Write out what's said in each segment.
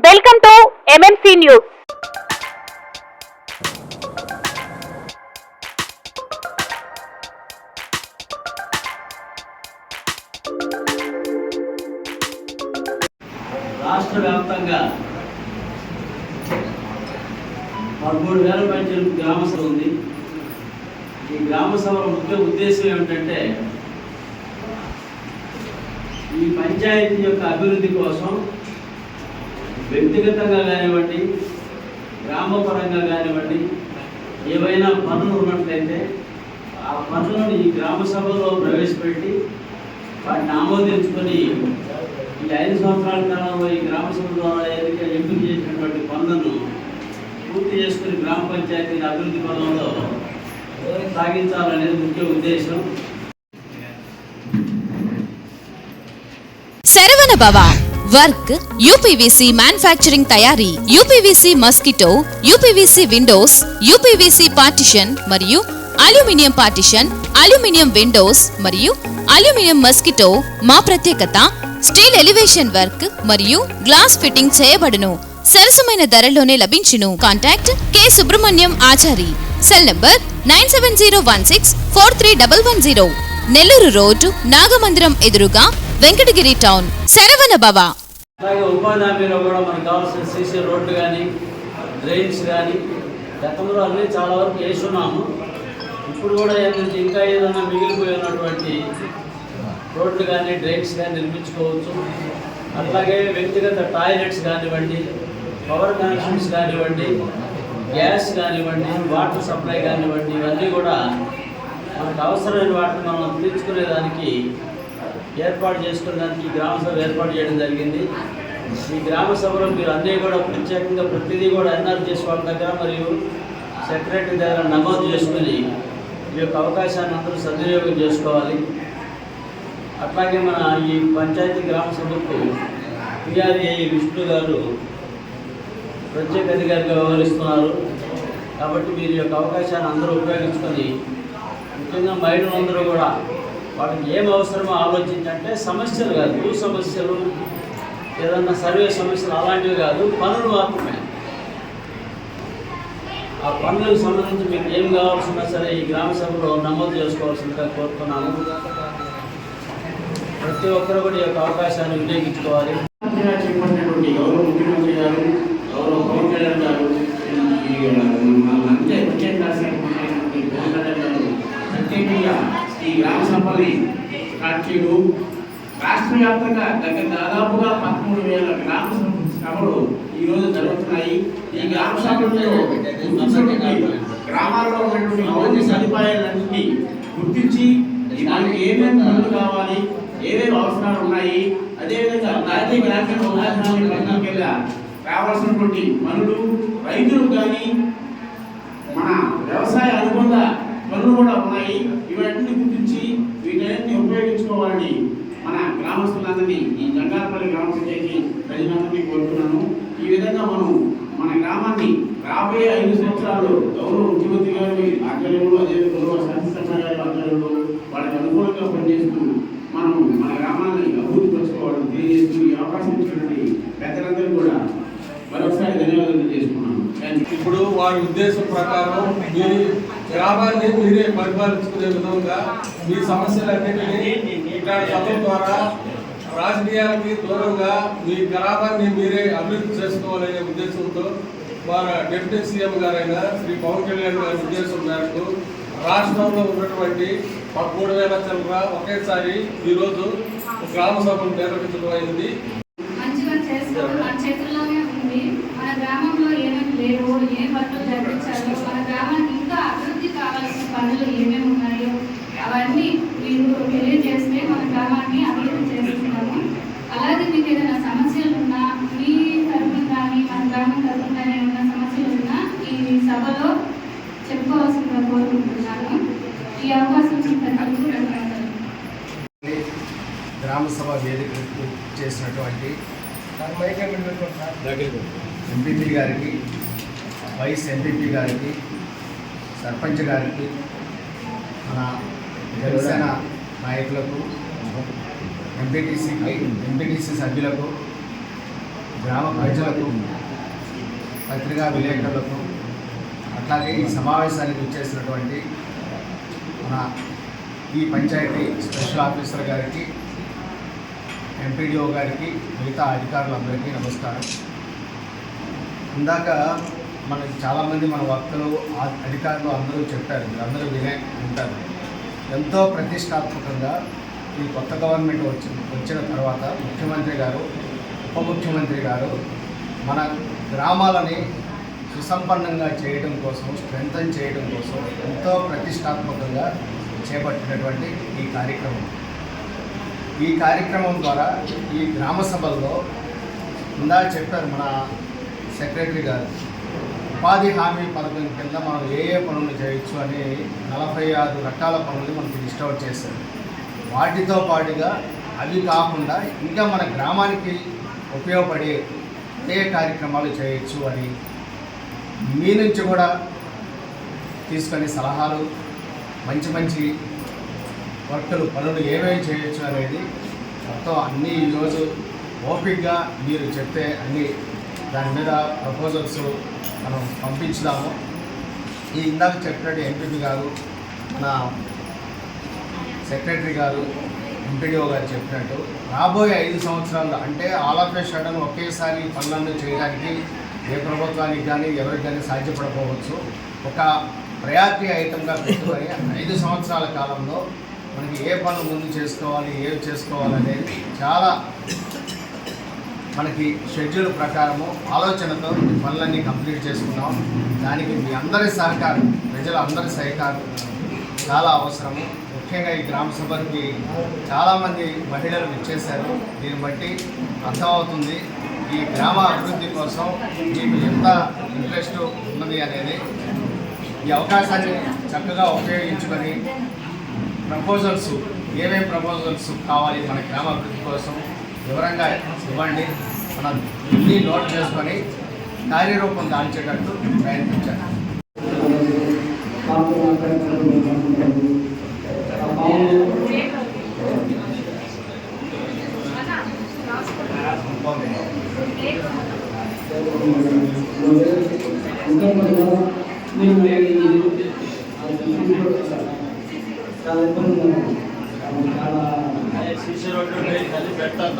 Welcome to MMC news. రాష్ట్ర వ్యాప్తంగా 13,000 పైన గ్రామ సభ ఉంది. ఈ గ్రామ సభ ముఖ్య ఉద్దేశం ఏమిటంటే ఈ పంచాయతీ యొక్క అభివృద్ధి కోసం వ్యక్తిగతంగా కానివ్వండి, గ్రామపరంగా కానివ్వండి, ఏవైనా పనులు ఉన్నట్లయితే ఆ పనులను ఈ గ్రామ సభలో ప్రవేశపెట్టి వాటిని ఆమోదించుకొని ఈ 5 సంవత్సరాల కాలంలో ఈ గ్రామ సభ ద్వారా ఎంపిక చేసినటువంటి పనులను పూర్తి చేసుకుని గ్రామ పంచాయతీని అభివృద్ధి పనులలో సాగించాలనేది ముఖ్య ఉద్దేశం. శరవణ భవ వర్క్ యూపీవీసీ మ్యానుఫ్యాక్చరింగ్ తయారీ, UPVC mosquito, UPVC Windows, UPVC partition మరియు అల్యూమినియం పార్టిషన్, అల్యూమినియం విండోస్ మరియు అల్యూమినియం మస్కిటో. మా ప్రత్యేకత స్టీల్ ఎలివేషన్ వర్క్ మరియు గ్లాస్ ఫిట్టింగ్ చేయబడును. సరసమైన ధరలోనే లభించును. Contact K Subrahmanyam Achari. Cell number 9716431110. Nellore road, Nagamandiram ఎదురుగా, వెంకటగిరి టౌన్. శరవణ భవ. అలాగే ఉపాధి హామీలో కూడా మనకు కావాల్సిన సీసీ రోడ్లు కానీ, డ్రైన్స్ కానీ గతంలో అన్నీ చాలా వరకు వేస్తున్నాము. ఇప్పుడు కూడా ఏంటంటే ఇంకా ఏదైనా మిగిలిపోయినటువంటి రోడ్లు కానీ, డ్రైన్స్ కానీ నిర్మించుకోవచ్చు. అట్లాగే వ్యక్తిగత టాయిలెట్స్ కానివ్వండి, పవర్ కనెక్షన్స్ కానివ్వండి, గ్యాస్ కానివ్వండి, వాటర్ సప్లై కానివ్వండి, ఇవన్నీ కూడా మనకు అవసరమైన వాటిని మనం తీర్చుకునేదానికి ఏర్పాటు చేసుకునేదానికి గ్రామ సభ ఏర్పాటు చేయడం జరిగింది. ఈ గ్రామ సభలో మీరు అన్నీ కూడా ప్రత్యేకంగా ప్రతిదీ కూడా ఎన్ఆర్జీఎస్ వాళ్ళ దగ్గర మరియు సెక్రటరీ దగ్గర నమోదు చేసుకుని ఈ యొక్క అవకాశాన్ని అందరూ సద్వినియోగం చేసుకోవాలి. అట్లాగే మన ఈ పంచాయతీ గ్రామ సభకు పిఆర్ఏ విష్ణు గారు ప్రత్యేక అధికారిగా వ్యవహరిస్తున్నారు. కాబట్టి మీరు యొక్క అవకాశాన్ని అందరూ ఉపయోగించుకొని ముఖ్యంగా మహిళలందరూ కూడా వాటికి ఏం అవసరమో ఆలోచించంటే సమస్యలు కాదు, భూ సమస్యలు, ఏదన్నా సర్వే సమస్యలు అలాంటివి కాదు, పనులు మాత్రమే. ఆ పనులకు సంబంధించి మీకు ఏం కావాల్సినా సరే ఈ గ్రామ సభలో నమోదు చేసుకోవాల్సిందిగా కోరుతున్నాను. ప్రతి ఒక్కరు కూడా ఈ యొక్క అవకాశాన్ని వినియోగించుకోవాలి. చెప్పినటువంటి గౌరవ ముఖ్యమంత్రి గారు, గౌరవ పవన్ కళ్యాణ్ గారు, ప్రత్యేకంగా ఈ గ్రామ సభని స్టార్ట్ చేయడం, రాష్ట్ర వ్యాప్తంగా దాదాపుగా 13,000 గ్రామ సభలు ఈరోజు జరుగుతున్నాయి. ఈ గ్రామ సభల్లో గ్రామాల్లో ఉన్నటువంటి మౌలిక సదుపాయాలన్నింటినీ గుర్తించి మనకి ఏమేమి పనులు కావాలి, ఏమేమి అవసరాలు ఉన్నాయి, అదేవిధంగా జాతీయ గ్రామీణ ఉపాధి హామీ పథకం కింద కావాల్సినటువంటి పనులు, రైతులకు కానీ మన వ్యవసాయ అనుబంధ పనులు కూడా ఉన్నాయి. ఇవన్నీ గుర్తించి వీటన్నిటిని ఉపయోగించుకోవాలని మన గ్రామస్తులందరినీ, ఈ జంగారపల్లి గ్రామ పంచాయతీ ప్రజలందరినీ కోరుతున్నాను. ఈ విధంగా మనం మన గ్రామాన్ని రాబోయే 5 సంవత్సరాలు గౌరవ ముఖ్యమంత్రి గారి ఆధ్వర్యంలో, అదేవిధంగా గౌరవ శాసనసభ గారి ఆధ్వర్యంలో వాళ్ళకి అనుకూలంగా పనిచేస్తూ మనం మన గ్రామాన్ని అభివృద్ధి పరచుకోవడం తెలియజేస్తూ ఈ అవకాశం ఇచ్చినటువంటి పెద్దలందరూ కూడా మరొకసారి ధన్యవాదాలు చేసుకున్నాను. ఇప్పుడు వారి ఉద్దేశం ప్రకారం మీ గ్రామాన్ని మీరే పరిపాలించుకునే విధంగా మీ సమస్యలన్నింటినీ ఇట్లాంటి సభల ద్వారా రాజకీయాలకి దూరంగా మీ గ్రామాన్ని మీరే అభివృద్ధి చేసుకోవాలనే ఉద్దేశంతో మన డిప్యూటీ సీఎం గారైన శ్రీ పవన్ కళ్యాణ్ గారి ఉద్దేశం మేరకు రాష్ట్రంలో ఉన్నటువంటి 13,000 చిల్లర ఒకేసారి ఈరోజు గ్రామ సభను నిర్వహించడం అయింది. మన గ్రామంలో ఏమేమి లేవు, ఏ పనులు జరిపించాలో, మన గ్రామానికి ఇంకా అభివృద్ధి కావాల్సిన పనులు ఏమేమి ఉన్నాయో అవన్నీ మీరు తెలియజేస్తే మన గ్రామాన్ని అభివృద్ధి చేస్తున్నాము. అలాగే మీకు ఏదైనా సమస్యలు ఉన్నా, మీ తరఫున కానీ మన గ్రామం తరఫున కానీ ఏమైనా సమస్యలు ఉన్నా ఈ సభలో చెప్పుకోవాల్సిందిగా కోరుకుంటున్నాను. ఈ అవకాశం గ్రామ సభ వేదిక చేసినటువంటి ఎంపీపీ గారికి, వైస్ ఎంపీపీ గారికి, సర్పంచ్ గారికి, మన జనసేన నాయకులకు, ఎంపీటీసీ సభ్యులకు, గ్రామ ప్రజలకు, పత్రికా విలేకరులకు, అట్లాగే ఈ సమావేశానికి వచ్చేసినటువంటి మన ఈ పంచాయతీ స్పెషల్ ఆఫీసర్ గారికి, ఎంపీడీఓ గారికి, మిగతా అధికారులందరికీ నమస్కారం. ఇందాక మనకి చాలామంది మన వక్తలు, అధికారులు అందరూ చెప్పారు, మీరు అందరూ వినే ఉంటారు. ఎంతో ప్రతిష్టాత్మకంగా ఈ కొత్త గవర్నమెంట్ వచ్చిన తర్వాత ముఖ్యమంత్రి గారు, ఉప ముఖ్యమంత్రి గారు మన గ్రామాలని సుసంపన్నంగా చేయడం కోసం, స్ట్రెంథన్ చేయడం కోసం ఎంతో ప్రతిష్టాత్మకంగా చేపట్టినటువంటి ఈ కార్యక్రమం ద్వారా ఈ గ్రామ సభల్లో ఇందాక చెప్పారు మన సెక్రటరీ గారు, ఉపాధి హామీ పథకం కింద మనం ఏ పనులు చేయొచ్చు అని 46 రకాల పనులు మనకి లిస్ట్ అవుట్ చేశారు. వాటితో పాటుగా అవి కాకుండా ఇంకా మన గ్రామానికి ఉపయోగపడే ఏ కార్యక్రమాలు చేయొచ్చు అని మీ నుంచి కూడా తీసుకొని సలహాలు, మంచి పనులు ఏమేమి చేయొచ్చు అనేది మొత్తం అన్నీ ఈరోజు ఓపికగా మీరు చెప్తే అన్నీ దాని మీద ప్రపోజల్స్ మనం పంపించుదాము. ఈ ఇందాక చెప్పినట్టు ఎంపీపీ గారు, నా సెక్రటరీ గారు, ఎంపీడీఓ గారు చెప్పినట్టు రాబోయే 5 సంవత్సరాల్లో, అంటే ఆల్ ఆఫ్ ఏ సడన్ ఒకేసారి పనులను చేయడానికి ఏ ప్రభుత్వానికి కానీ ఎవరికి కానీ సాధ్యపడకపోవచ్చు. ఒక ప్రయారిటీ ఐటమ్గా పెట్టుకొని 5 సంవత్సరాల కాలంలో మనకి ఏ పనులు ముందు చేసుకోవాలి, ఏవి చేసుకోవాలనేది చాలా మనకి షెడ్యూల్ ప్రకారము ఆలోచనతో ఈ పనులన్నీ కంప్లీట్ చేసుకున్నాం. దానికి మీ అందరి సహకారం, ప్రజలందరి సహకారం చాలా అవసరము. ముఖ్యంగా ఈ గ్రామ సభకి చాలామంది మహిళలు ఇచ్చేశారు. దీన్ని బట్టి అర్థమవుతుంది ఈ గ్రామ అభివృద్ధి కోసం మీకు ఎంత ఇంట్రెస్ట్ ఉన్నది అనేది. ఈ అవకాశాన్ని చక్కగా ఉపయోగించుకొని ప్రపోజల్స్, ఏమేమి ప్రపోజల్స్ కావాలి మన గ్రామ అభివృద్ధి కోసం వివరంగా ఇవ్వండి. మనం ఇన్ని నోట్ చేసుకొని కార్యరూపం దాల్చేటట్టు ప్రయత్నించాలి. సీసీ రోడ్డు కలిసి పెడతారు.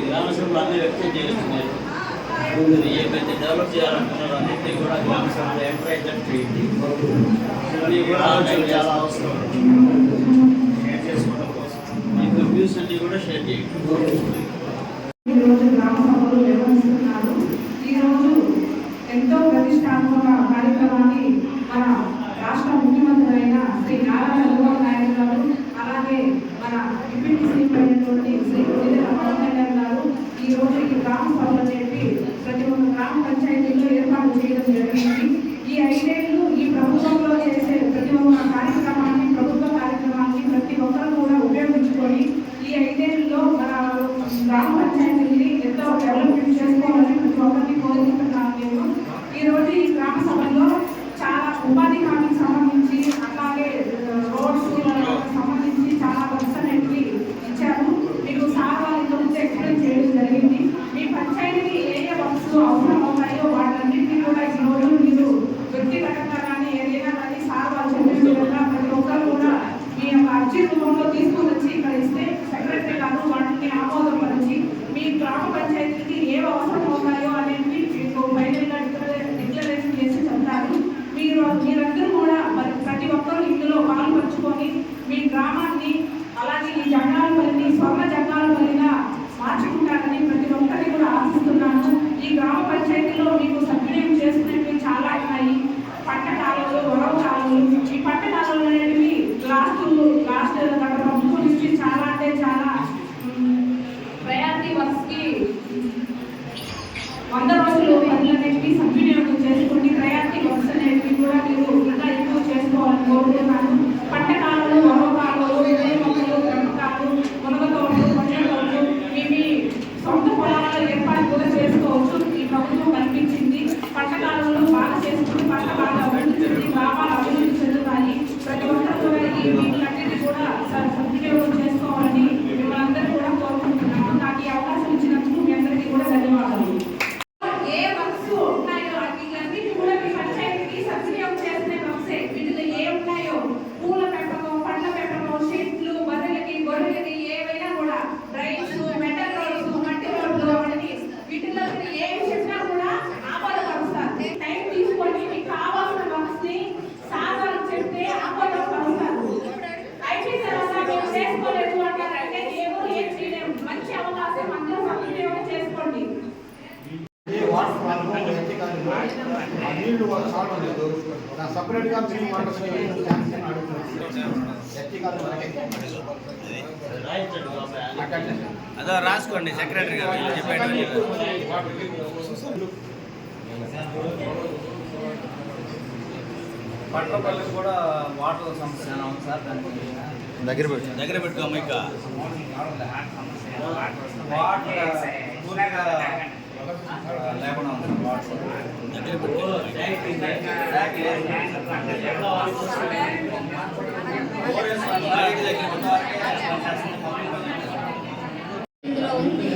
గ్రామ సభలు అన్ని వ్యక్తం చేస్తున్నారు. ఏమైతే డెవలప్ చేయాలంటున్నారు అన్నింటినీ కూడా గ్రామ సభలో ఎంకరేజ్మెంట్ చేయండి. ఇవన్నీ కూడా చాలా అవసరం. షేర్ చేసుకోవడం కోసం మీకు వ్యూస్ అన్నీ కూడా షేర్ చేయండి. ఈరోజు గ్రామ సభలు నిర్వహిస్తున్నారు. ఈరోజు ఎంతో ప్రతిష్టాత్మక కార్యక్రమాన్ని మన రాష్ట్ర ముఖ్యమంత్రి అయిన శ్రీ నారా చంద్రబాబు నాయుడు గారు, అలాగే మన డిప్యూటీ సీఎం అయినటువంటి శ్రీ పవన్ కళ్యాణ్ గారు ఈరోజు ఈ గ్రామ సభలు అనేవి ప్రతి ఒక్క గ్రామ పంచాయతీలో ఏర్పాటు చేయడం జరిగింది. ఈ 5 ఏళ్ళు ఈ ప్రభుత్వంలో చేసే ప్రతి ఒక్క కార్యక్రమాన్ని, ప్రభుత్వ కార్యక్రమాన్ని ప్రతి ఒక్కరు కూడా ఉపయోగించుకొని ఈ 5 ఏళ్ళలో మన గ్రామ పంచాయతీని ఎంతో డెవలప్మెంట్ చేసుకోవాలని ప్రతి ఒక్కరిని కోరుకుంటున్నాను నేను. ఈరోజు ఈ గ్రామ సభల్లో చాలా ఉపాధి హామీకి సంబంధించి, అలాగే రోడ్స్ సంబంధించి చాలా వర్క్స్ అనేవి ఇచ్చారు. మీకు సార్ వాళ్ళ గురించి ఎక్స్ప్లెయిన్ చేయడం జరిగింది. మీ పంచాయతీకి ఏ వర్క్స్ అవసరం అవుతాయో వాటన్నింటినీ కూడా ఈరోజు మీరు వ్యక్తిగతంగా కానీ ఏదైనా కానీ సార్ వాళ్ళు చెప్పిన విధంగా ప్రతి ఒక్కరు కూడా మీ యొక్క అర్జీ రూపంలో తీసుకొని వచ్చి ఇక్కడ ఇస్తే సెక్రటరీ గారు వాటిని ఆమోదపరిచి మీ గ్రామ పంచాయతీకి ఏ అవసరం అవుతాయో అనేది మీకు ఫైనల్గా డిక్లరేషన్ చేసి చెప్తారు. మీరందరూ కూడా ప్రతి ఒక్కరు ఇందులో పాల్పంచుకొని మీ గ్రామాన్ని, అలాగే ఈ జంగాలపల్లిని స్వర్ణ జంగాలపల్లిగా మార్చుకుంటారని ప్రతి ఒక్కరిని కూడా ఆశిస్తున్నాను. ఈ గ్రామ పంచాయతీలో మీకు సద్వినియోగం చేసుకునేవి చాలా ఉన్నాయి. పంట కాలువలు, వరవ కాలువలు, ఈ పంట కాలువలు అనేవి లాస్ట్ గత ప్రభుత్వం నుంచి చాలా అంటే చాలా ప్రయారిటీ వర్క్స్కి 100 రోజులు పనులన్నింటినీ సద్వినియోగం చేసుకుని ప్రయారిటీ వర్క్స్ అనేవి కూడా మీరు ఇంకా ఎక్కువ చేసుకోవాలని కోరుతున్నాను. పంట కాలువలు, వరవ కాలువలు, ఇదే మొక్కలు, క్రమకాలు, మునగ తోటలు, పండ్ల తోటలు మీ సొంత పొలాలలో ఏర్పాటు కూడా చేసుకోవచ్చు. ఈ ప్రభుత్వం కల్పించింది. పంట కాలువలు బాగా చేసుకుని పంట బాగా అభివృద్ధి చెంది గ్రామాలు అభివృద్ధి చెందుతాయి. ప్రతి ఒక్కరు కూడా ఈ వీటిలన్నింటినీ కూడా సద్వినియోగం చేసుకోవాలని మిమ్మల్ని సపరేట్గా మేము అదో రాసుకోండి సెక్రటరీ గారు చెప్పాడు. పట్టపల్లికి కూడా వాటర్ సమస్య ఉంది సార్. దానికి దగ్గర పెట్టుకోమ్మ ఇంకా వాటర్ పూర్తిగా లేకుండా ఉంది వాటర్. దగ్గర పెట్టుకో. ఇందులో ఉంది